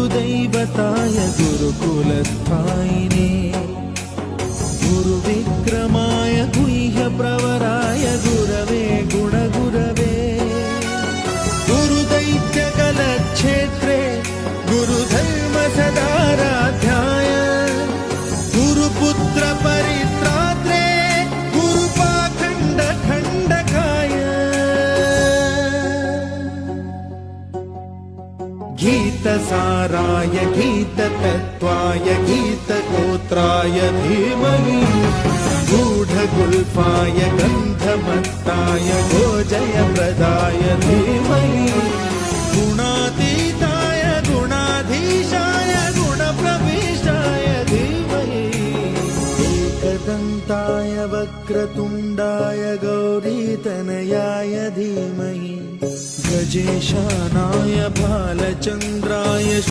गुरुदैवताय गुरुकुलस्थायिने गुरुविक्रमाय गुह्यप्रवराय गुरवे गुणगुरवे गुरुदैत्यकलक्षेत्रे गुरुधर्मसदाराध्याय गुरुपुत्र परित्रात्रे गुरुपाखण्डखण्डकाय गीतसाराय गीततत्त्वाय गीतगोत्राय धीमहि गूढगुल्फाय गन्धमत्ताय गोजयप्रदाय धीमहि गुणातीताय गुणाधीशाय गुणप्रविष्टाय धीमहि एकदन्ताय वक्रतुण्डाय गौरीतनयाय धीमहि गजेशानाय भालचन्द्राय